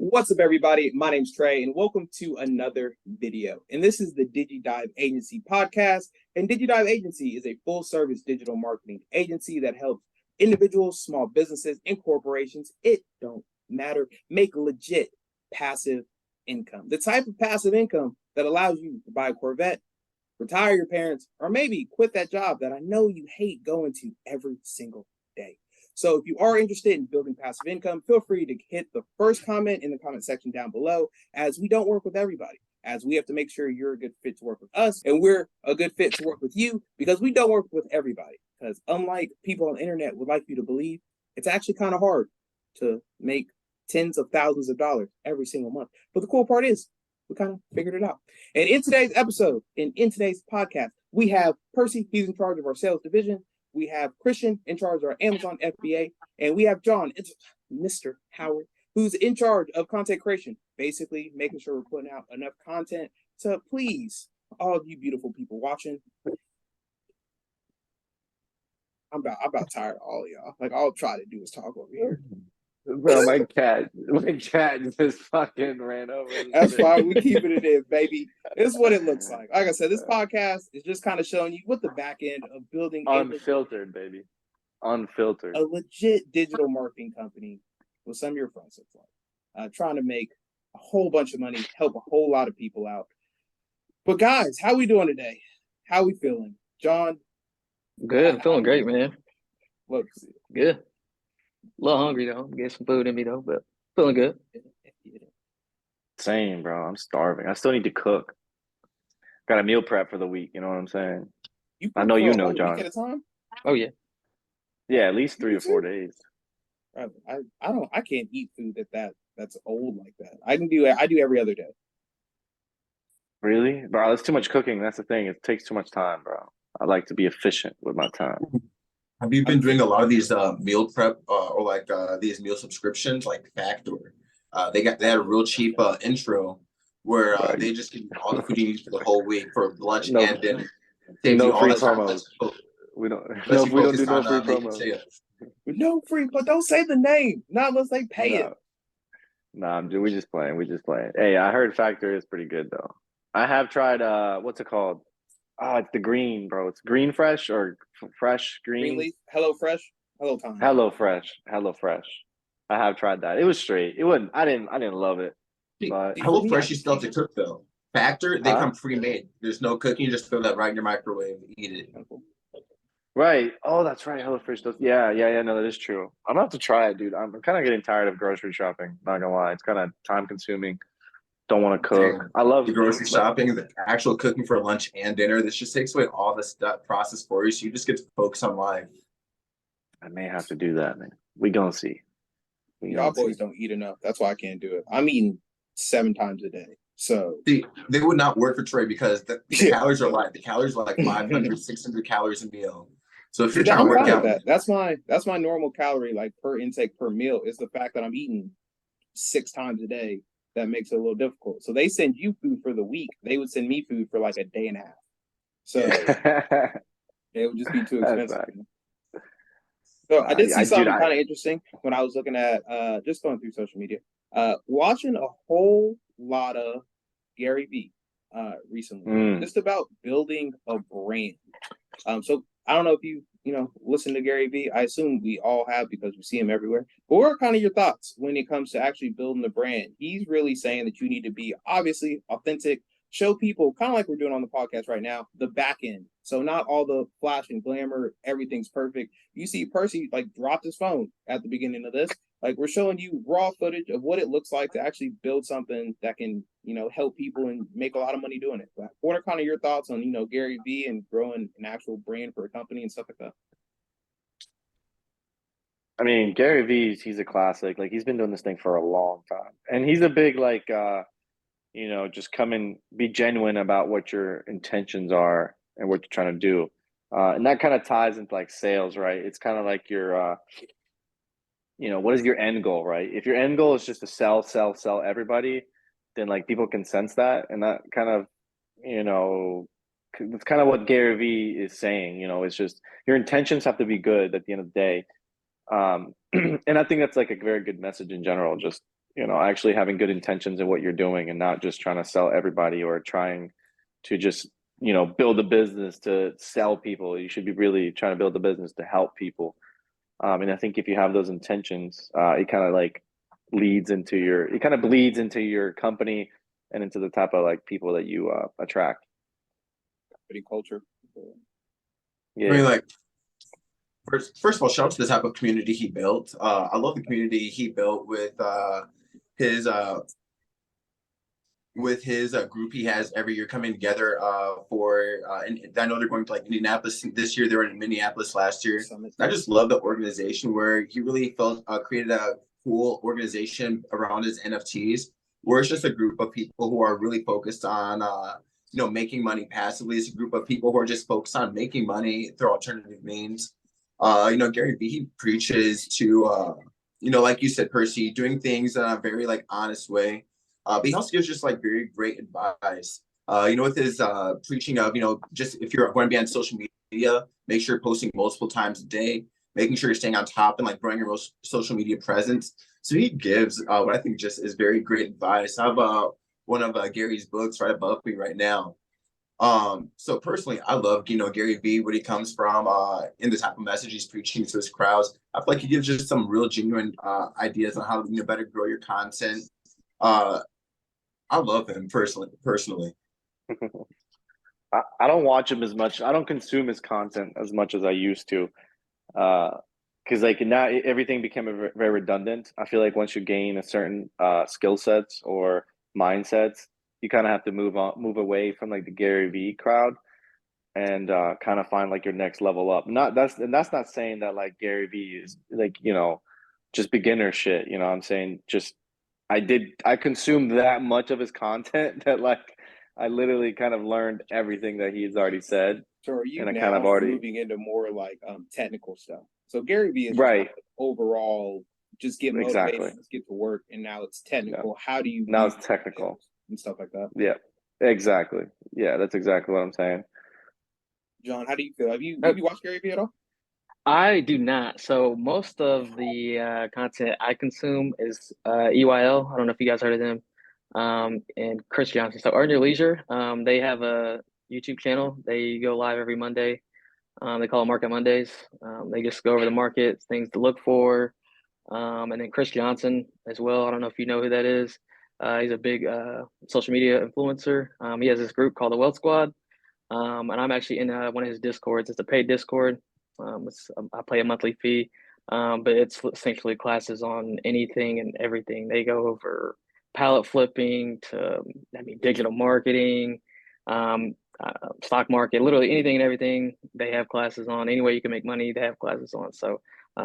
What's up, everybody? My name's Trey, and welcome to another video. And this is the Diji Dive Agency Podcast. And Diji Dive Agency is a full-service digital marketing agency that helps individuals, small businesses, and corporations, it don't matter, make legit passive income. The type of passive income that allows you to buy a Corvette, retire your parents, or maybe quit that job that I know you hate going to every single day. So if you are interested in building passive income, feel free to hit the first comment in the comment section down below, as we don't work with everybody, as we have to make sure you're a good fit to work with us, and we're a good fit to work with you, because we don't work with everybody. Because unlike people on the internet would like you to believe, it's actually kind of hard to make tens of thousands of dollars every single month. But the cool part is, we kind of figured it out. And in today's episode, in today's podcast, we have Percy, he's in charge of our sales division. We have Christian in charge of our Amazon FBA, and we have John, it's Mr. Howard, who's in charge of content creation, basically making sure we're putting out enough content to please all of you beautiful people watching. I'm about tired of all of y'all. Like, all I'll try to do is talk over here. Bro, my cat just fucking ran over. That's fine. We keeping it in, baby. This is what it looks like. Like I said, this podcast is just kind of showing you what the back end of building unfiltered, baby. Unfiltered. A legit digital marketing company with some of your friends looks like. Trying to make a whole bunch of money, help a whole lot of people out. But guys, how we doing today? How we feeling? John? Good. I'm feeling great, man. Look, good. A little hungry though. Get some food in me though, but feeling good. Same, bro. I'm starving. I still need to cook. Got a meal prep for the week. You know what I'm saying? I know you know, John. Week at a time? Oh yeah. Yeah, at least 3 or 4 days. I can't eat food that's old like that. I do every other day. Really, bro? That's too much cooking. That's the thing. It takes too much time, bro. I like to be efficient with my time. Have you been doing a lot of these meal prep or like these meal subscriptions like Factor? They had a real cheap intro where they just give you all the food you need for the whole week for lunch and dinner. No free promos. We don't do no free promos. No free, but don't say the name. Not unless they pay it. Nah, we just playing. Hey, I heard Factor is pretty good though. I have tried what's it called? Oh, it's the green, bro. It's Green Fresh or Fresh Green. Greenleaf, Hello Fresh, Hello Tom. Hello Fresh. I have tried that. It was straight. It wasn't. I didn't love it. But Hello Fresh, you still have to cook though. Factor, they come pre-made. There's no cooking. You just throw that right in your microwave, eat it. Right. Oh, that's right. Hello Fresh does. Yeah. No, that is true. I'm gonna have to try it, dude. I'm kind of getting tired of grocery shopping. Not gonna lie, it's kind of time consuming. Don't want to cook. I love the grocery shopping, the actual cooking for lunch and dinner. This just takes away all the stuff process for you, so you just get to focus on life. I may have to do that, man. We gonna see. Y'all boys don't eat enough. That's why I can't do it. I'm eating 7 times a day. So they would not work for Trey because the calories are light. The calories are like 500, 600 calories a meal. So if you're trying to work out, that's my normal calorie like per intake per meal. Is the fact that I'm eating 6 times a day. That makes it a little difficult. So they send you food for the week. They would send me food for like a day and a half. So it would just be too expensive. So I did see something kind of interesting when I was looking at just going through social media, watching a whole lot of Gary Vee recently, just about building a brand. So I don't know if you listen to Gary Vee. I assume we all have because we see him everywhere. But what are kind of your thoughts when it comes to actually building the brand? He's really saying that you need to be obviously authentic, show people kind of like we're doing on the podcast right now, the back end. So not all the flash and glamour, everything's perfect. You see Percy like dropped his phone at the beginning of this. Like, we're showing you raw footage of what it looks like to actually build something that can, help people and make a lot of money doing it. But what are kind of your thoughts on, Gary Vee and growing an actual brand for a company and stuff like that? I mean, Gary Vee, he's a classic. Like, he's been doing this thing for a long time. And he's a big, like, just come and be genuine about what your intentions are and what you're trying to do. And that kind of ties into, like, sales, right? It's kind of like your what is your end goal, right? If your end goal is just to sell everybody, then like people can sense that. And that kind of, it's kind of what Gary Vee is saying, it's just your intentions have to be good at the end of the day. And I think that's like a very good message in general. Just, actually having good intentions in what you're doing and not just trying to sell everybody or trying to just, build a business to sell people. You should be really trying to build a business to help people. And I think if you have those intentions, it kind of like bleeds into your company and into the type of like people that you attract. Pretty culture. Yeah. I mean, like, first of all, shout out to the type of community he built. I love the community he built his group he has every year coming together and I know they're going to like Indianapolis this year. They were in Minneapolis last year. I just love the organization where he really created a cool organization around his NFTs, where it's just a group of people who are really focused on making money passively. It's a group of people who are just focused on making money through alternative means. Gary Vee, he preaches to like you said, Percy, doing things in a very like honest way. But he also gives just like very great advice. With his preaching of, just if you're going to be on social media, make sure you're posting multiple times a day, making sure you're staying on top and like growing your social media presence. So he gives what I think just is very great advice. I have one of Gary's books right above me right now. So personally, I love, Gary Vee, where he comes from, in the type of message he's preaching to his crowds. I feel like he gives just some real genuine ideas on how to better grow your content. I love him personally. I don't watch him as much. I don't consume his content as much as I used to. Because like now everything became very redundant. I feel like once you gain a certain skill sets or mindsets, you kind of have to move away from like the Gary Vee crowd and kind of find like your next level up. That's not saying that like Gary Vee is like, just beginner shit. I'm saying just I consumed that much of his content that like I literally kind of learned everything that he's already said. So are you and I now kind of already moving into more like technical stuff? So Gary Vee is just right. like overall just get motivated, Exactly. let's get to work, and now it's technical. Yeah. How do you Now it's technical and stuff like that? Yeah, exactly. Yeah, that's exactly what I'm saying. John, how do you feel? Have you watched Gary Vee at all? I do not. So most of the content I consume is EYL. I don't know if you guys heard of them, and Chris Johnson. So Earn Your Leisure. They have a YouTube channel. They go live every Monday. They call it Market Mondays. They just go over the markets, things to look for. And then Chris Johnson as well. I don't know if you know who that is. He's a big social media influencer. He has this group called the Wealth Squad. And I'm actually in one of his Discords. It's a paid Discord. I pay a monthly fee, but it's essentially classes on anything and everything. They go over pallet flipping to, digital marketing, stock market, literally anything and everything. They have classes on. Any way you can make money, they have classes on. So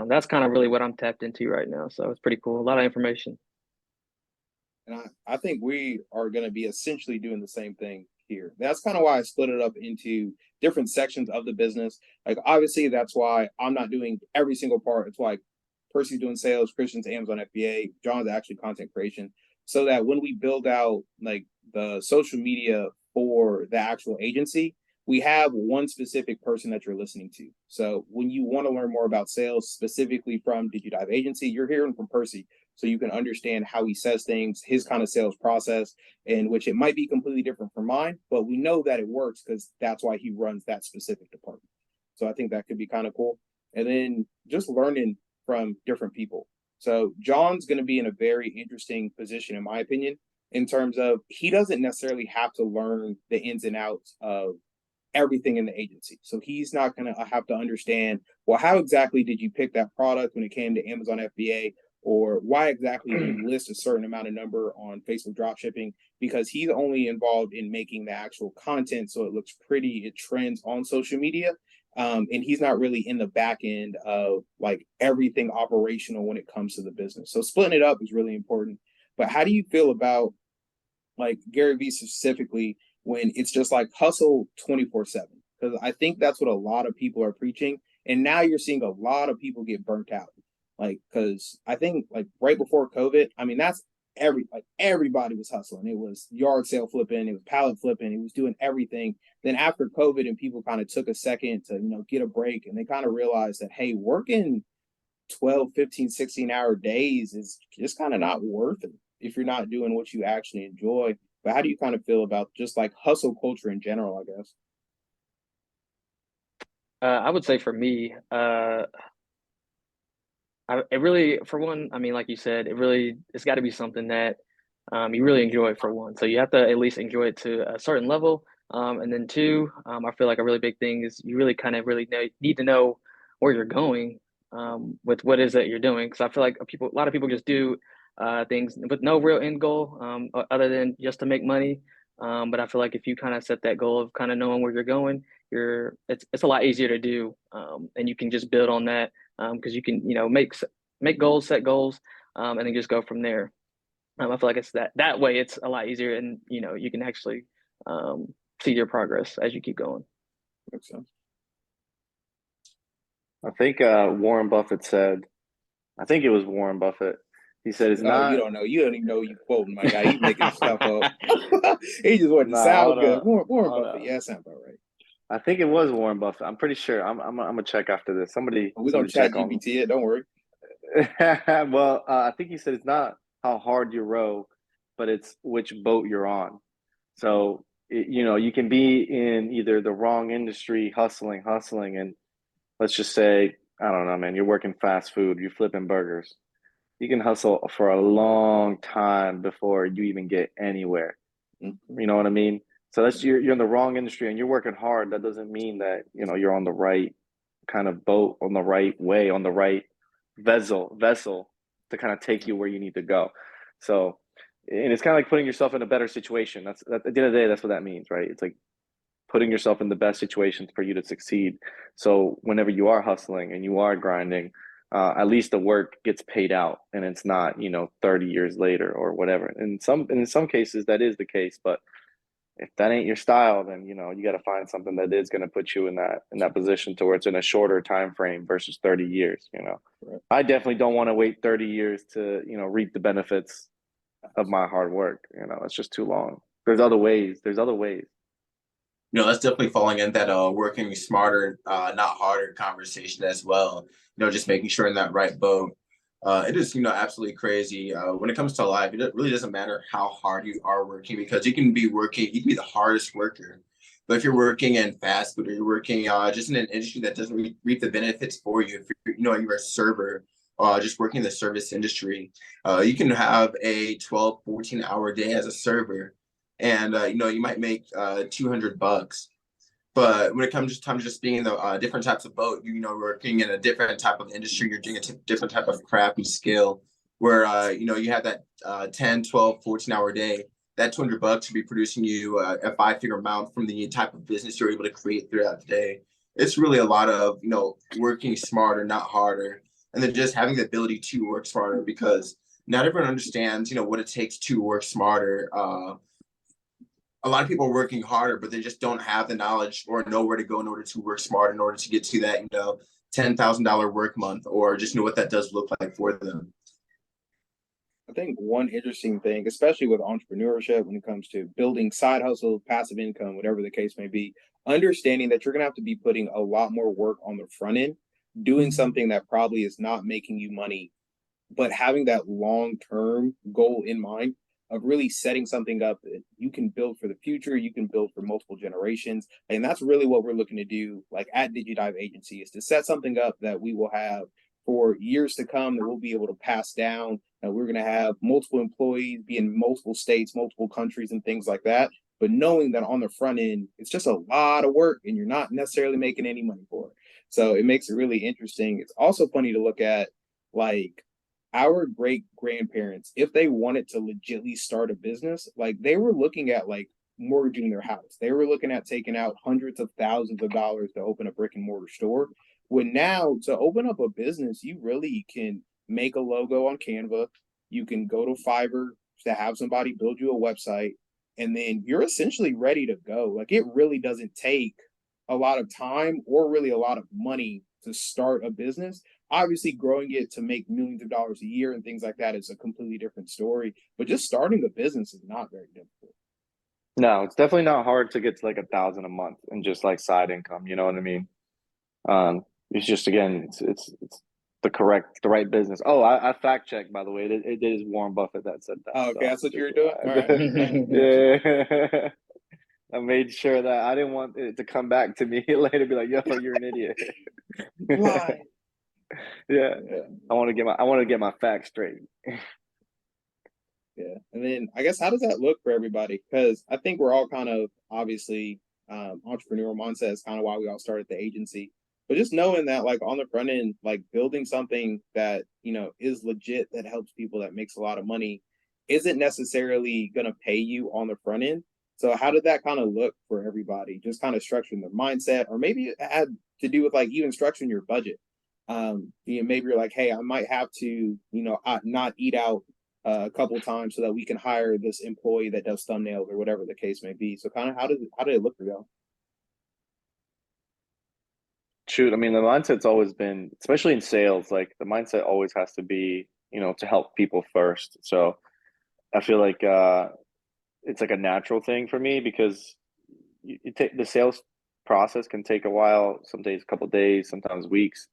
that's kind of really what I'm tapped into right now. So it's pretty cool. A lot of information. And I think we are going to be essentially doing the same thing here. That's kind of why I split it up into different sections of the business. Like, obviously, that's why I'm not doing every single part. It's why Percy's doing sales, Christian's Amazon FBA, John's actually content creation, so that when we build out like the social media for the actual agency, we have one specific person that you're listening to. So when you want to learn more about sales, specifically from Diji Dive Agency, you're hearing from Percy. So you can understand how he says things, his kind of sales process, in which it might be completely different from mine, but we know that it works because that's why he runs that specific department. So I think that could be kind of cool. And then just learning from different people. So John's going to be in a very interesting position, in my opinion, in terms of he doesn't necessarily have to learn the ins and outs of everything in the agency. So he's not going to have to understand, well, how exactly did you pick that product when it came to Amazon FBA? Or why exactly do you list a certain amount of number on Facebook dropshipping? Because he's only involved in making the actual content so it looks pretty, it trends on social media. And he's not really in the back end of like everything operational when it comes to the business. So splitting it up is really important. But how do you feel about like Gary Vee specifically when it's just like hustle 24/7? Because I think that's what a lot of people are preaching. And now you're seeing a lot of people get burnt out. Like, because I think like right before COVID, that's everybody was hustling. It was yard sale flipping, it was pallet flipping, it was doing everything. Then after COVID and people kind of took a second to, get a break, and they kind of realized that, hey, working 12, 15, 16-hour days is just kind of not worth it if you're not doing what you actually enjoy. But how do you kind of feel about just like hustle culture in general, I guess? I would say for me, it really, for one, I mean, like you said, it's got to be something that you really enjoy for one. So you have to at least enjoy it to a certain level. And then two, I feel like a really big thing is you really kind of need to know where you're going with what is it you're doing. Because I feel like a lot of people just do things with no real end goal other than just to make money. But I feel like if you kind of set that goal of kind of knowing where you're going, it's a lot easier to do, and you can just build on that because you can make goals, set goals, and then just go from there. I feel like it's that way it's a lot easier, and you can actually see your progress as you keep going. Makes sense. I think Warren Buffett said, I think it was Warren Buffett. He said it's not. You don't know. You don't even know you quoting, my guy. You making stuff up. He just wanted to Nah, sound hold good. up. Warren Hold Buffett. up. Yeah, that sounds about right. I think it was Warren Buffett. I'm pretty sure. I'm gonna check after this. Somebody We're gonna chat check on GPT it. Don't worry. well, I think he said it's not how hard you row, but it's which boat you're on. So, you can be in either the wrong industry, hustling, and let's just say, I don't know, man, you're working fast food, you're flipping burgers. You can hustle for a long time before you even get anywhere. Mm-hmm. You know what I mean? So you're in the wrong industry and you're working hard. That doesn't mean that, you're on the right kind of boat, on the right way, on the right vessel to kind of take you where you need to go. So, and it's kind of like putting yourself in a better situation. That's at the end of the day, that's what that means, right? It's like putting yourself in the best situations for you to succeed. So whenever you are hustling and you are grinding, at least the work gets paid out and it's not, 30 years later or whatever. In some cases that is the case, but if that ain't your style, then you got to find something that is going to put you in that position to where it's in a shorter time frame versus 30 years. Right. I definitely don't want to wait 30 years to reap the benefits of my hard work. It's just too long. There's other ways. That's definitely falling in that working smarter, not harder conversation as well. Just making sure in that right boat. It is, absolutely crazy. When it comes to life, it really doesn't matter how hard you are working, because you can be the hardest worker. But if you're working in fast food, or you're working just in an industry that doesn't reap the benefits for you, if you're a server, just working in the service industry, you can have a 12, 14-hour day as a server, and you might make $200. But when it comes to time just being in the different types of boat, working in a different type of industry, you're doing a different type of craft and skill, where you have that 10, 12, 14-hour day. That $200 should be producing you a 5-figure amount from the type of business you're able to create throughout the day. It's really a lot of working smarter, not harder, and then just having the ability to work smarter, because not everyone understands what it takes to work smarter. A lot of people are working harder, but they just don't have the knowledge or know where to go in order to work smart, in order to get to that, $10,000 work month, or just know what that does look like for them. I think one interesting thing, especially with entrepreneurship, when it comes to building side hustle, passive income, whatever the case may be, understanding that you're going to have to be putting a lot more work on the front end, doing something that probably is not making you money, but having that long-term goal in mind of really setting something up that you can build for the future, you can build for multiple generations. And that's really what we're looking to do, like at Diji Dive Agency, is to set something up that we will have for years to come, that we'll be able to pass down. And we're going to have multiple employees, be in multiple states, multiple countries, and things like that. But knowing that on the front end, it's just a lot of work and you're not necessarily making any money for it. So it makes it really interesting. It's also funny to look at, like, our great grandparents, if they wanted to legitimately start a business, like they were looking at like mortgaging their house. They were looking at taking out hundreds of thousands of dollars to open a brick and mortar store. When now, to open up a business, you really can make a logo on Canva. You can go to Fiverr to have somebody build you a website, and then you're essentially ready to go. Like, it really doesn't take a lot of time or really a lot of money to start a business. Obviously, growing it to make millions of dollars a year and things like that is a completely different story. But just starting a business is not very difficult. No, it's definitely not hard to get to like 1,000 a month and just like side income. You know what I mean? It's just, again, it's the right business. Oh, I fact checked, by the way. It is Warren Buffett that said that. Oh, okay, So that's what you were just doing. All right. yeah. I made sure that I didn't want it to come back to me later, be like, "Yo, you're an idiot." Why? Yeah, Yeah. I want to get my facts straight. Yeah. And then I guess how does that look for everybody? Because I think we're all kind of obviously entrepreneurial mindset is kind of why we all started the agency. But just knowing that like on the front end, like building something that, is legit that helps people that makes a lot of money isn't necessarily gonna pay you on the front end. So how did that kind of look for everybody? Just kind of structuring their mindset, or maybe it had to do with like even structuring your budget. Maybe you're like, hey, I might have to, not eat out a couple of times so that we can hire this employee that does thumbnails or whatever the case may be. So kind of how did it look for y'all? Shoot, I mean, the mindset's always been, especially in sales, like the mindset always has to be, to help people first. So I feel like it's like a natural thing for me because you take the sales process can take a while, some days, a couple of days, sometimes weeks.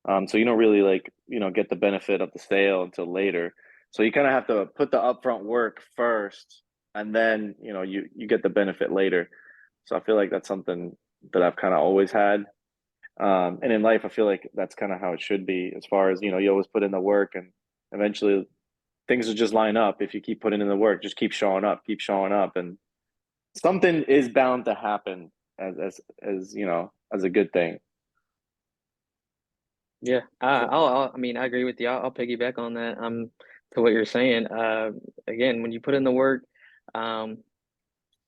So you don't really like, get the benefit of the sale until later. So you kind of have to put the upfront work first, and then, you get the benefit later. So I feel like that's something that I've kind of always had. And in life, I feel like that's kind of how it should be as far as, you always put in the work and eventually things will just line up. If you keep putting in the work, just keep showing up and something is bound to happen as as a good thing. Yeah, I mean, I agree with you. I'll piggyback on that. To what you're saying. Again, when you put in the work, um,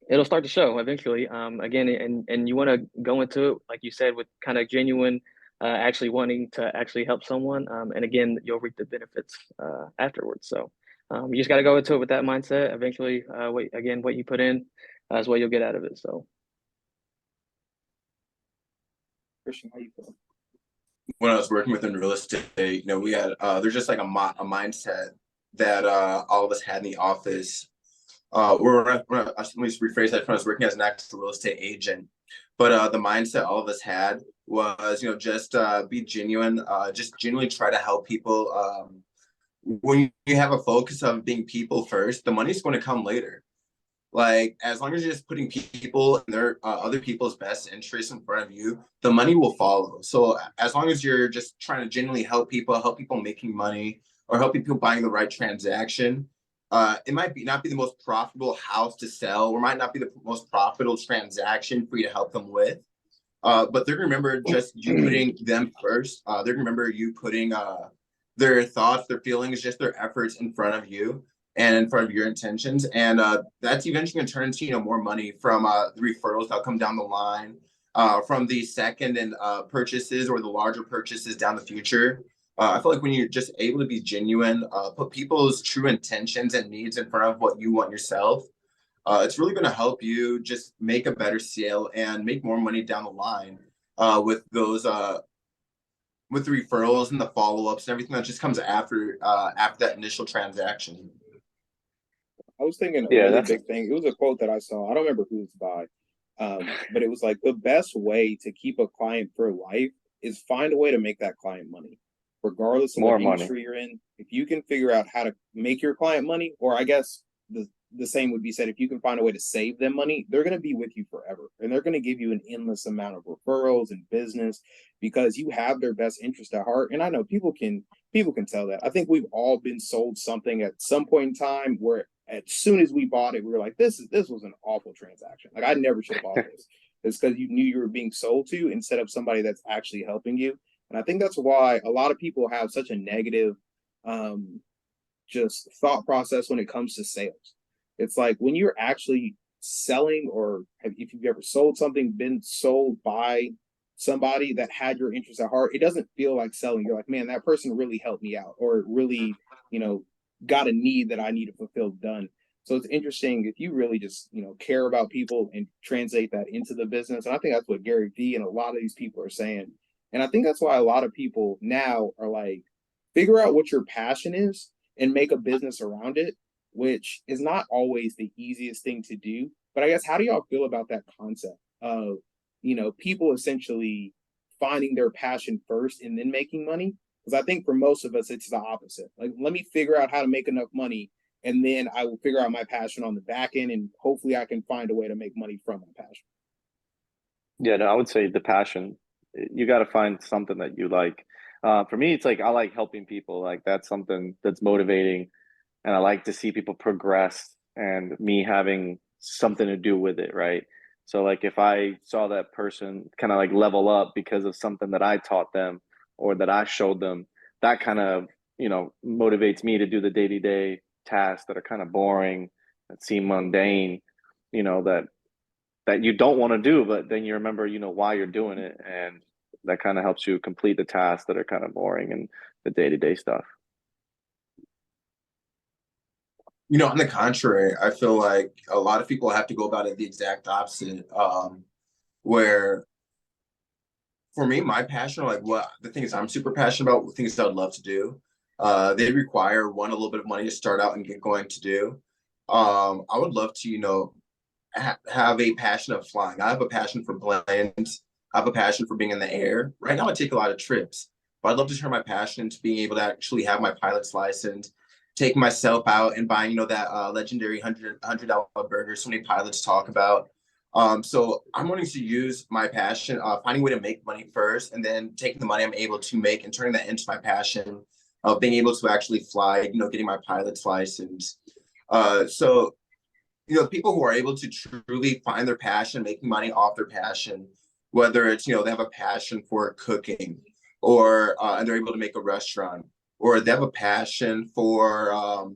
it'll start to show eventually. Again, and you want to go into it, like you said, with kind of genuine, actually wanting to actually help someone. And again, you'll reap the benefits afterwards. So you just got to go into it with that mindset. Eventually, what you put in is what you'll get out of it. So. Christian, how you feel? When I was working within real estate, we had there's just like a mindset that all of us had in the office. Let me rephrase that. When I was working as an actual real estate agent, but the mindset all of us had was, just be genuine, just genuinely try to help people. When you have a focus of being people first, the money's going to come later. Like, as long as you're just putting people and their other people's best interests in front of you, the money will follow. So as long as you're just trying to genuinely help people making money, or help people buying the right transaction, it might not be the most profitable house to sell, or might not be the most profitable transaction for you to help them with. But they're gonna remember just you putting them first. They're gonna remember you putting their thoughts, their feelings, just their efforts in front of you and in front of your intentions. And that's eventually going to turn into, more money from the referrals that'll come down the line, from the second and purchases or the larger purchases down the future. I feel like when you're just able to be genuine, put people's true intentions and needs in front of what you want yourself, it's really going to help you just make a better sale and make more money down the line with those with the referrals and the follow-ups and everything that just comes after that initial transaction. I was thinking a Yeah, really big thing. It was a quote that I saw. I don't remember who it's by, but it was like the best way to keep a client for life is find a way to make that client money, regardless of more what money. industry you're in. If you can figure out how to make your client money, or I guess the same would be said, if you can find a way to save them money, they're going to be with you forever, and they're going to give you an endless amount of referrals and business because you have their best interest at heart. And I know people can tell that. I think we've all been sold something at some point in time where as soon as we bought it, we were like, this was an awful transaction. Like, I never should have bought this. It's because you knew you were being sold to instead of somebody that's actually helping you. And I think that's why a lot of people have such a negative just thought process when it comes to sales. It's like when you're actually selling, or if you've ever sold something, been sold by somebody that had your interest at heart, it doesn't feel like selling. You're like, man, that person really helped me out, or really, got a need that I need to fulfill done. So it's interesting if you really just, care about people and translate that into the business. And I think that's what Gary Vee and a lot of these people are saying. And I think that's why a lot of people now are like, figure out what your passion is and make a business around it, which is not always the easiest thing to do. But I guess, how do y'all feel about that concept of, people essentially finding their passion first and then making money? Because I think for most of us, it's the opposite. Like, let me figure out how to make enough money, and then I will figure out my passion on the back end, and hopefully I can find a way to make money from my passion. Yeah, no, I would say the passion. You got to find something that you like. For me, it's like I like helping people. Like that's something that's motivating, and I like to see people progress, and me having something to do with it, right? So like if I saw that person kind of like level up because of something that I taught them or that I showed them, that kind of, motivates me to do the day-to-day tasks that are kind of boring, that seem mundane, that you don't want to do, but then you remember, why you're doing it, and that kind of helps you complete the tasks that are kind of boring and the day-to-day stuff. On the contrary, I feel like a lot of people have to go about it the exact opposite. Where for me, my passion, like what the things I'm super passionate about, things I would love to do, they require a little bit of money to start out and get going to do. I would love to, have a passion of flying. I have a passion for planes. I have a passion for being in the air. Right now, I take a lot of trips, but I'd love to turn my passion into being able to actually have my pilot's license, take myself out and buying, that legendary $100 burger so many pilots talk about. So I'm wanting to use my passion, finding a way to make money first, and then taking the money I'm able to make and turning that into my passion of being able to actually fly, getting my pilot's license. So people who are able to truly find their passion, making money off their passion, whether it's, they have a passion for cooking or, and they're able to make a restaurant, or they have a passion for,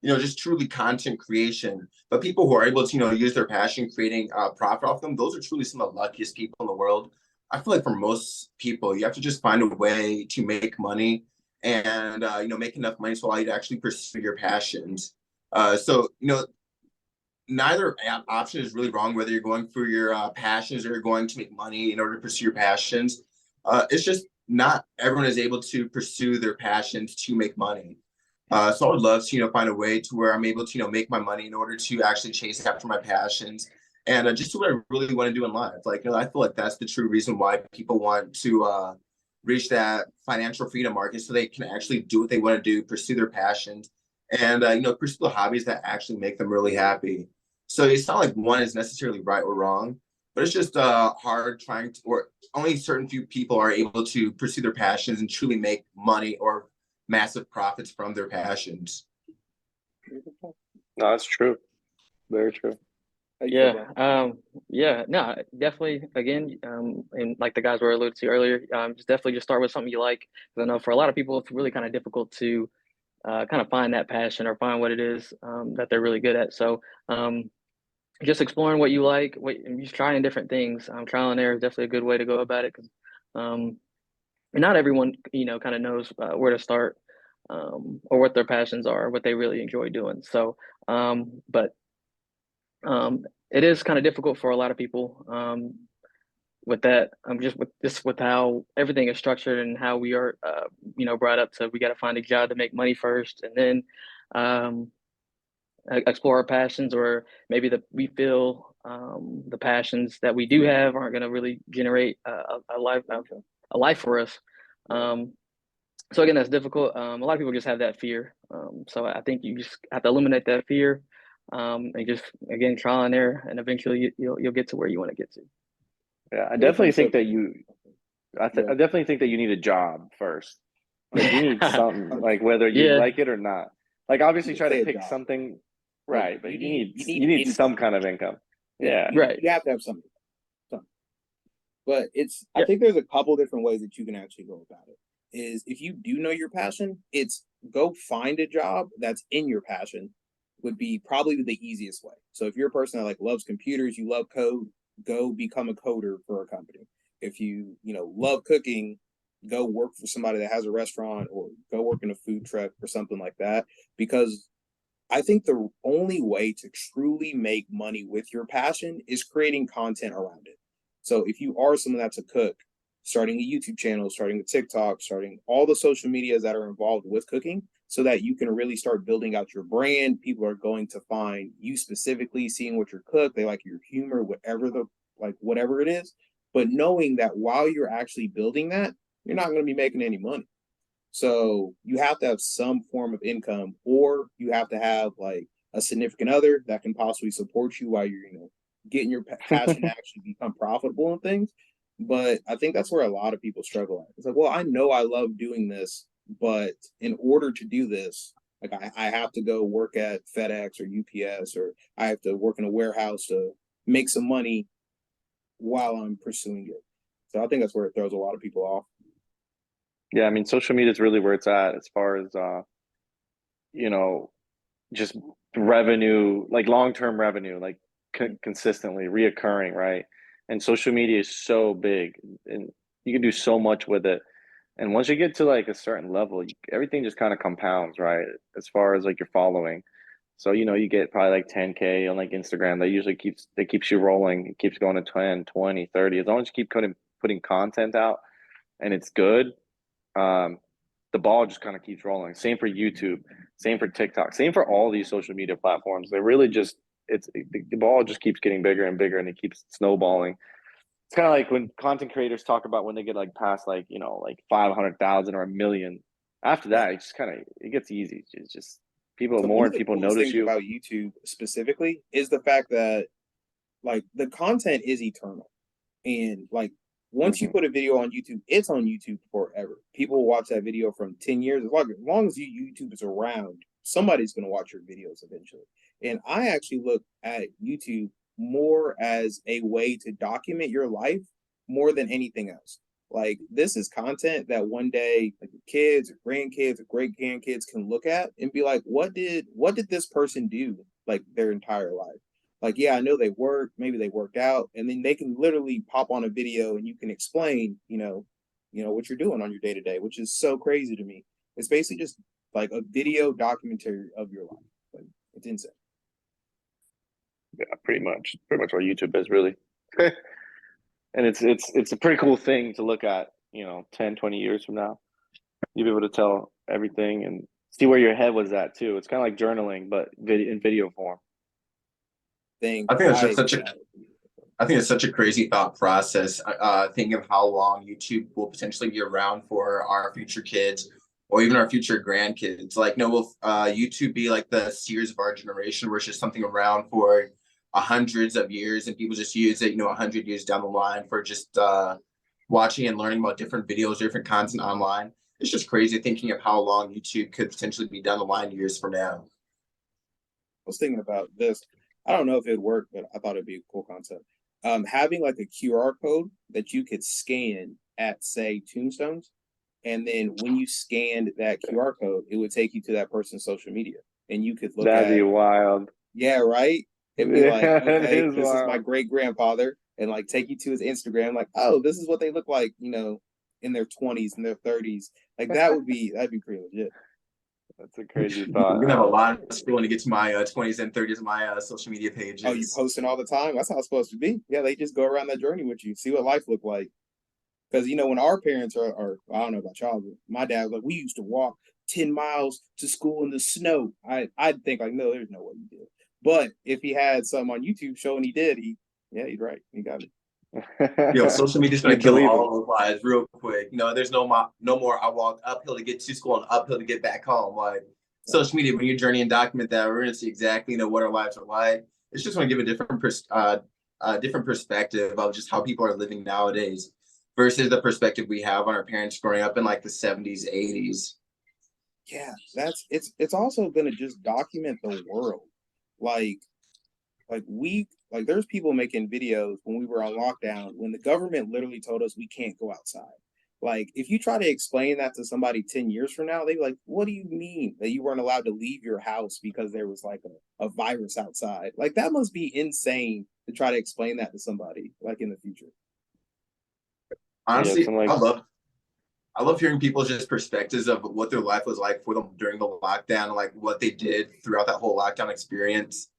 just truly content creation. But people who are able to, use their passion, creating profit off them, those are truly some of the luckiest people in the world. I feel like for most people, you have to just find a way to make money and, make enough money to allow you to actually pursue your passions. So, neither option is really wrong, whether you're going for your passions or you're going to make money in order to pursue your passions. It's just not everyone is able to pursue their passions to make money. So I would love to, find a way to where I'm able to, make my money in order to actually chase after my passions and just do what I really want to do in life. Like, I feel like that's the true reason why people want to reach that financial freedom market, so they can actually do what they want to do, pursue their passions, and, pursue the hobbies that actually make them really happy. So it's not like one is necessarily right or wrong, but it's just hard trying to, or only certain few people are able to pursue their passions and truly make money or massive profits from their passions. No, that's true. Very true. Yeah. No, definitely. Again, and like the guys were alluded to earlier, just definitely just start with something you like. Because I know for a lot of people, it's really kind of difficult to kind of find that passion or find what it is that they're really good at. So just exploring what you like, and just trying different things. Trial and error is definitely a good way to go about it, because not everyone, kind of knows where to start or what their passions are, what they really enjoy doing. So, but it is kind of difficult for a lot of people with that. Just with how everything is structured and how we are, brought up to, we got to find a job to make money first, and then explore our passions, or maybe we feel the passions that we do have aren't going to really generate a life for us. So again, that's difficult. A lot of people just have that fear. So I think you just have to eliminate that fear, and just, again, trial and error, and eventually you'll get to where you want to get to. Yeah, I definitely think that I definitely think that you need a job first. Like you need something, like whether you like it or not. Like obviously try to pick something, right? But you need some kind of income. Yeah, right. You have to have something. But I think there's a couple different ways that you can actually go about it. Is if you do know your passion, it's go find a job that's in your passion would be probably the easiest way. So if you're a person that like loves computers, you love code, go become a coder for a company. If you love cooking, go work for somebody that has a restaurant, or go work in a food truck or something like that. Because I think the only way to truly make money with your passion is creating content around it. So if you are someone that's a cook, starting a YouTube channel, starting a TikTok, starting all the social medias that are involved with cooking, so that you can really start building out your brand. People are going to find you specifically, seeing what you cook. They like your humor, whatever it is. But knowing that while you're actually building that, you're not going to be making any money. So you have to have some form of income, or you have to have like a significant other that can possibly support you while you're, getting your passion to actually become profitable and things. But I think that's where a lot of people struggle at. It's like, well, I know I love doing this, but in order to do this, like I have to go work at FedEx or UPS, or I have to work in a warehouse to make some money while I'm pursuing it. So I think that's where it throws a lot of people off. Yeah, I mean, social media is really where it's at as far as just revenue, like long-term revenue, like consistently reoccurring, right? And social media is so big, and you can do so much with it. And once you get to like a certain level, everything just kind of compounds, right? As far as like your following. So, you get probably like 10K on like Instagram. That usually keeps you rolling. It keeps going to 10, 20, 30. As long as you keep putting content out and it's good, the ball just kind of keeps rolling. Same for YouTube, same for TikTok, same for all these social media platforms. They really just the ball just keeps getting bigger and bigger, and it keeps snowballing. It's kind of like when content creators talk about when they get like past like 500,000 or 1 million. After that, it gets easy. It's just people notice you. About YouTube specifically is the fact that like the content is eternal, and like once you put a video on YouTube, it's on YouTube forever. People will watch that video from 10 years. As long as YouTube is around, somebody's going to watch your videos eventually. And I actually look at YouTube more as a way to document your life more than anything else. Like, this is content that one day, like, your kids or grandkids or great grandkids can look at and be like, what did this person do like their entire life? Like, yeah, I know they work, maybe they worked out, and then they can literally pop on a video and you can explain, what you're doing on your day to day, which is so crazy to me. It's basically just like a video documentary of your life. Like, it's insane. Yeah, pretty much what YouTube is, really. And it's a pretty cool thing to look at, 10, 20 years from now. You'll be able to tell everything and see where your head was at too. It's kind of like journaling, but in video form. I think it's such a crazy thought process. Thinking of how long YouTube will potentially be around for our future kids or even our future grandkids. Like, will YouTube be like the Sears of our generation, where it's just something around for hundreds of years and people just use it, 100 years down the line for just watching and learning about different videos, different content online. It's just crazy thinking of how long YouTube could potentially be down the line years from now. I was thinking about this. I don't know if it'd work, but I thought it'd be a cool concept. Having like a QR code that you could scan at, say, tombstones, and then when you scanned that QR code, it would take you to that person's social media, and you could look That'd be wild. Yeah, right? It'd be like, okay, this wild. is my great grandfather, and like take you to his Instagram, like, oh, this is what they look like, in their 20s and their 30s. Like, that'd be pretty legit. That's a crazy thought. I'm gonna have a lot of scrolling to get to my 20s and 30s of my social media pages. Oh, you posting all the time? That's how it's supposed to be. Yeah, they just go around that journey with you, see what life looked like. Because when our parents are I don't know about y'all, but my dad was like, we used to walk 10 miles to school in the snow. I'd think like, no, there's no way you did. But if he had something on YouTube showing he did, he's right. He got it. Social media's gonna kill all those lives real quick. There's no more. I walked uphill to get to school and uphill to get back home. Like, social media, when you journey and document that, we're gonna see exactly what our lives are like. It's just gonna give a different perspective of just how people are living nowadays versus the perspective we have on our parents growing up in like the 70s, 80s. Yeah, it's also gonna just document the world. Like there's people making videos when we were on lockdown, when the government literally told us we can't go outside. Like, if you try to explain that to somebody 10 years from now, they'd be like, what do you mean that you weren't allowed to leave your house because there was like a virus outside? Like, that must be insane to try to explain that to somebody like in the future. Honestly, I love hearing people's just perspectives of what their life was like for them during the lockdown, like what they did throughout that whole lockdown experience.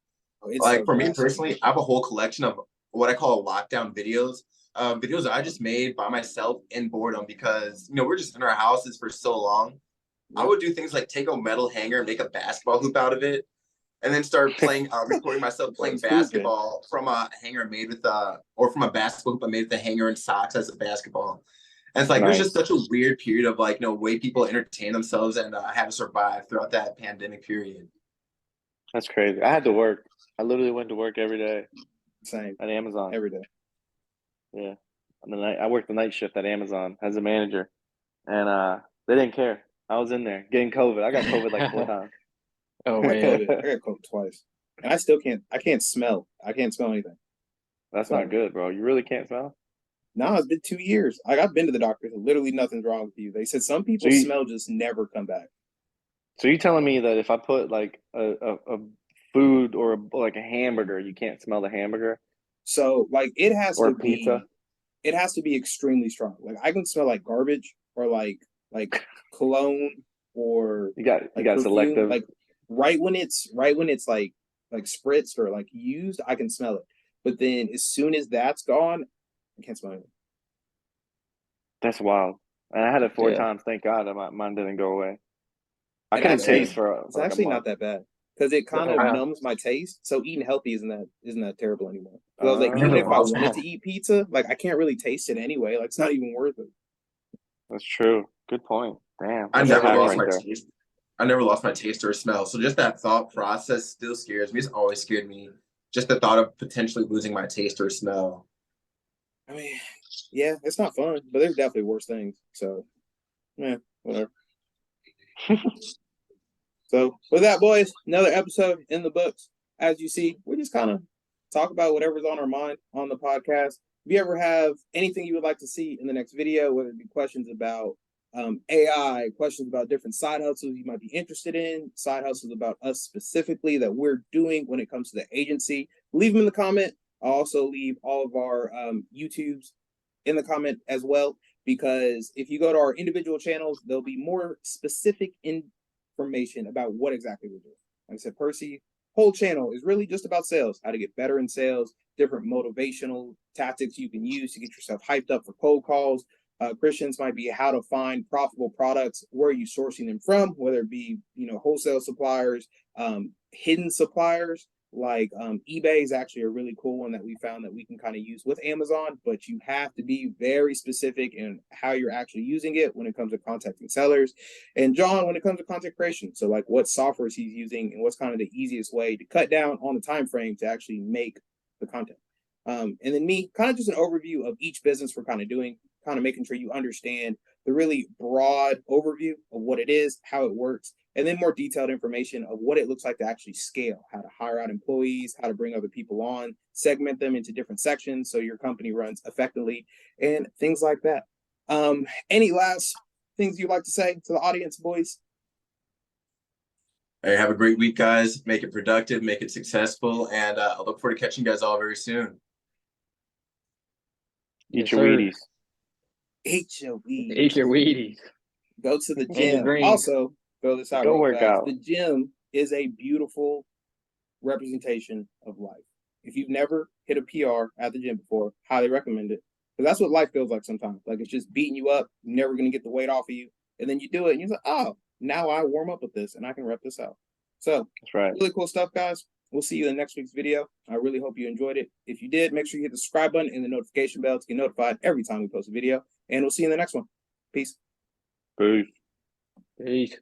Like, for me personally, I have a whole collection of what I call lockdown videos. Videos that I just made by myself in boredom because, we're just in our houses for so long. I would do things like take a metal hanger and make a basketball hoop out of it, and then start playing, recording myself playing basketball from a hanger made with, or from a basketball hoop I made with a hanger and socks as a basketball. And it's like Nice. there's just such a weird period of like, way people entertain themselves and how to survive throughout that pandemic period. That's crazy. I had to work. I literally went to work every day Same at Amazon. every day. Yeah. On the night, I worked the night shift at Amazon as a manager, and they didn't care. I was in there getting COVID. I got COVID like 4 times. Oh I got man. COVID. I got COVID twice, and I still can't. I can't smell. I can't smell anything. That's not good, bro. You really can't smell. No, it's been 2 years. I've been to the doctor. Literally nothing's wrong with you. They said some people's smell just never come back. So you're telling me that if I put like a food or like a hamburger, you can't smell the hamburger? So like it has Or to pizza? It has to be extremely strong. Like I can smell like garbage or like cologne or You got perfume. selective. Like right when it's like spritzed or like used, I can smell it. But then as soon as that's gone, I can't smell it. That's wild. And I had it 4 Yeah. times. Thank God that mine didn't go away. I It couldn't actually- taste for It's like actually a not month. that bad because it kind of Wow. numbs my taste. So eating healthy isn't that terrible anymore. 'Cause I was like, Oh. even if I wanted to eat pizza, like I can't really taste it anyway. Like it's not even worth it. That's true. Good point. Damn. I That's a never hack lost right my there. taste. I never lost my taste or smell. So just that thought process still scares me. It's always scared me. Just the thought of potentially losing my taste or smell. I mean, yeah, it's not fun, but there's definitely worse things. So, yeah, whatever. So, with that, boys, another episode in the books. As you see, we just kind of talk about whatever's on our mind on the podcast. If you ever have anything you would like to see in the next video, whether it be questions about AI, questions about different side hustles you might be interested in, side hustles about us specifically that we're doing when it comes to the agency, leave them in the comment. I'll also leave all of our YouTubes in the comment as well, because if you go to our individual channels, there'll be more specific information about what exactly we're doing. Like I said, Percy, whole channel is really just about sales, how to get better in sales, different motivational tactics you can use to get yourself hyped up for cold calls. Christians might be how to find profitable products, where are you sourcing them from, whether it be, wholesale suppliers, hidden suppliers, like eBay is actually a really cool one that we found that we can kind of use with Amazon, but you have to be very specific in how you're actually using it when it comes to contacting sellers. And John, when it comes to content creation, so like what softwares he's using and what's kind of the easiest way to cut down on the time frame to actually make the content. And then me, kind of just an overview of each business we're kind of doing, kind of making sure you understand the really broad overview of what it is, how it works, and then more detailed information of what it looks like to actually scale, how to hire out employees, how to bring other people on, segment them into different sections so your company runs effectively, and things like that. Any last things you'd like to say to the audience, boys? Hey, have a great week, guys. Make it productive, make it successful, and I look forward to catching you guys all very soon. Eat Yes, your sir. Wheaties. Eat your weed. Eat your Wheaties. Go to the And your gym. greens. Also, go this out. Go real work fast. out. The gym is a beautiful representation of life. If you've never hit a PR at the gym before, highly recommend it. Because that's what life feels like sometimes. Like it's just beating you up, never going to get the weight off of you. And then you do it and you're like, oh, now I warm up with this and I can rep this out. So, That's right. really cool stuff, guys. We'll see you in next week's video. I really hope you enjoyed it. If you did, make sure you hit the subscribe button and the notification bell to get notified every time we post a video. And we'll see you in the next one. Peace. Peace. Peace.